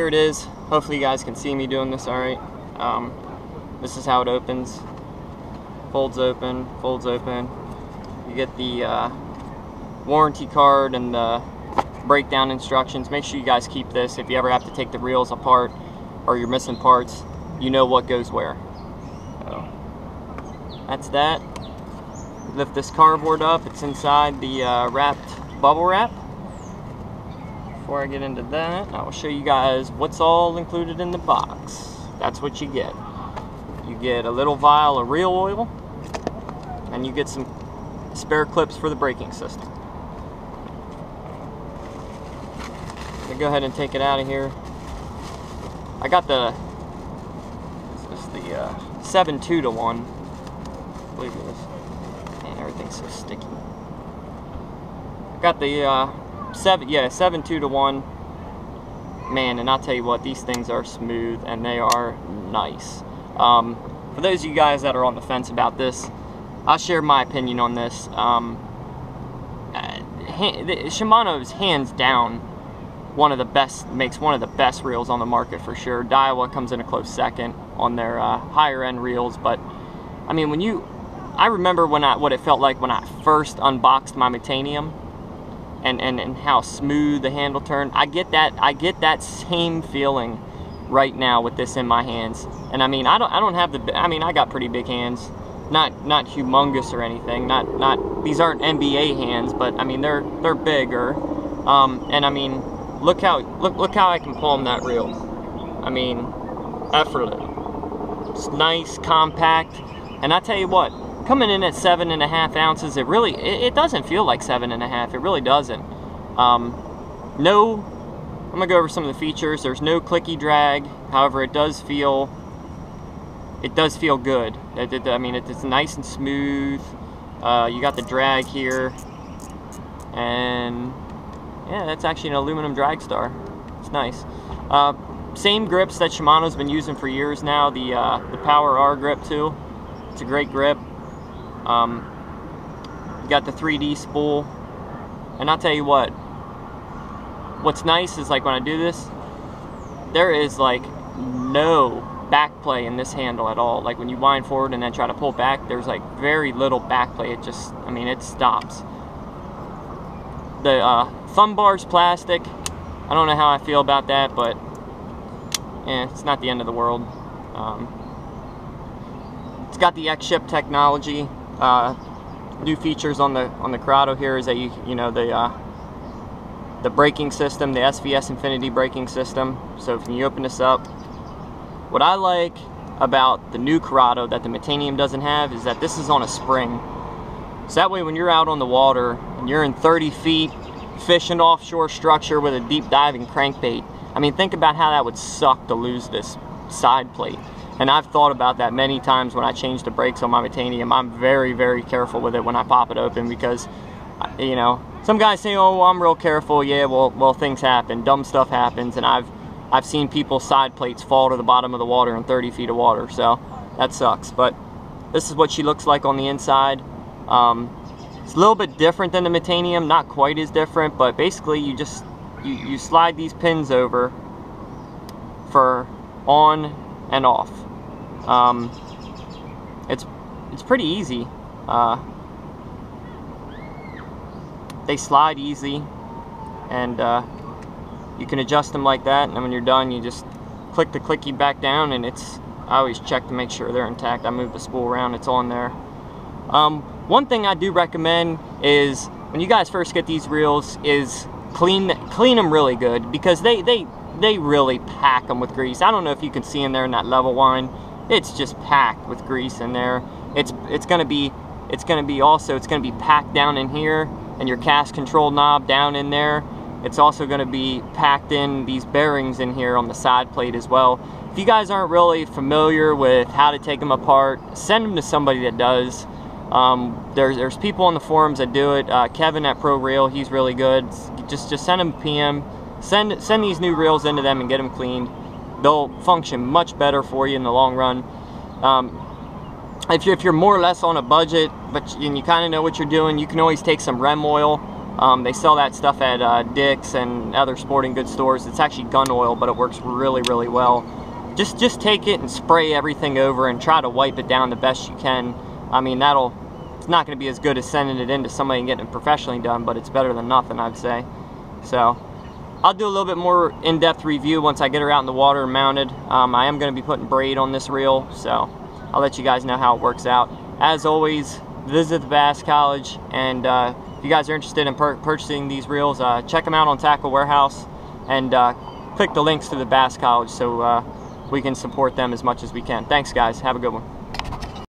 here it is. Hopefully you guys can see me doing this all right. This is how it opens. Folds open, folds open. You get the warranty card and the breakdown instructions. Make sure you guys keep this. If you ever have to take the reels apart or you're missing parts, you know what goes where. So that's that. Lift this cardboard up. It's inside the wrapped bubble wrap. Before I get into that, I will show you guys what's all included in the box. That's what you get. You get a little vial of reel oil, and you get some spare clips for the braking system. I'm gonna go ahead and take it out of here. I got the 7-2-to-1. I believe it is. Man, everything's so sticky. I got the 7-2-to-1. Man, and I'll tell you what, these things are smooth and they are nice. For those of you guys that are on the fence about this, I'll share my opinion on this. Shimano's hands down one of the best, makes one of the best reels on the market for sure. Daiwa comes in a close second on their higher end reels, but I mean, I remember what it felt like when I first unboxed my Metanium, and how smooth the handle turned. I get that same feeling right now with this in my hands. And I mean, I don't have I got pretty big hands, not humongous or anything. Not these aren't NBA hands, but I mean they're bigger. And I mean, look how I can palm that reel. I mean, effortless. It's nice, compact, and I tell you what, coming in at 7.5 ounces, it doesn't feel like 7.5. It really doesn't. I'm gonna go over some of the features. There's no clicky drag. However, it does feel good. I mean, it's nice and smooth. You got the drag here, and yeah, that's actually an aluminum drag star. It's nice. Same grips that Shimano's been using for years now. The Power R grip too. It's a great grip. You got the 3D spool, and I'll tell you what's nice is, like, when I do this, there is like no back play in this handle at all. Like when you wind forward and then try to pull back, there's like very little back play. It just, I mean, it stops. The thumb bar's plastic. I don't know how I feel about that, but it's not the end of the world. It's got the X-Ship technology. New features on the Curado here is that you know the braking system, the SVS Infinity braking system. So when you open this up, what I like about the new Curado that the Metanium doesn't have is that this is on a spring. So that way when you're out on the water and you're in 30 feet fishing offshore structure with a deep diving crankbait, I mean, think about how that would suck to lose this side plate. And I've thought about that many times when I change the brakes on my Metanium. I'm very, very careful with it when I pop it open, because, you know, some guys say, oh, I'm real careful. Yeah, well, things happen. Dumb stuff happens, and I've seen people's side plates fall to the bottom of the water in 30 feet of water, so that sucks. But this is what she looks like on the inside. It's a little bit different than the Metanium, not quite as different, but basically you slide these pins over for on and off. It's pretty easy. They slide easy, and you can adjust them like that, and then when you're done, you just click the clicky back down, and I always check to make sure they're intact. I move the spool around, it's on there. One thing I do recommend is, when you guys first get these reels, is clean them really good, because they really pack them with grease. I don't know if you can see in there in that level line, it's just packed with grease in there. It's gonna be packed down in here, and your cast control knob down in there. It's also gonna be packed in these bearings in here on the side plate as well. If you guys aren't really familiar with how to take them apart, send them to somebody that does. There's people on the forums that do it. Kevin at Pro Reel, he's really good. Just send them a PM. Send these new reels into them and get them cleaned. They'll function much better for you in the long run. If you're more or less on a budget, and you kind of know what you're doing, you can always take some REM oil, They sell that stuff at Dick's and other sporting goods stores. It's actually gun oil, but it works really, really well. Just take it and spray everything over and try to wipe it down the best you can. I mean, it's not going to be as good as sending it in to somebody and getting it professionally done, but it's better than nothing, I'd say. So I'll do a little bit more in-depth review once I get her out in the water and mounted. I am going to be putting braid on this reel, so I'll let you guys know how it works out. As always, visit the Bass College, and if you guys are interested in purchasing these reels, check them out on Tackle Warehouse, and click the links to the Bass College so we can support them as much as we can. Thanks, guys. Have a good one.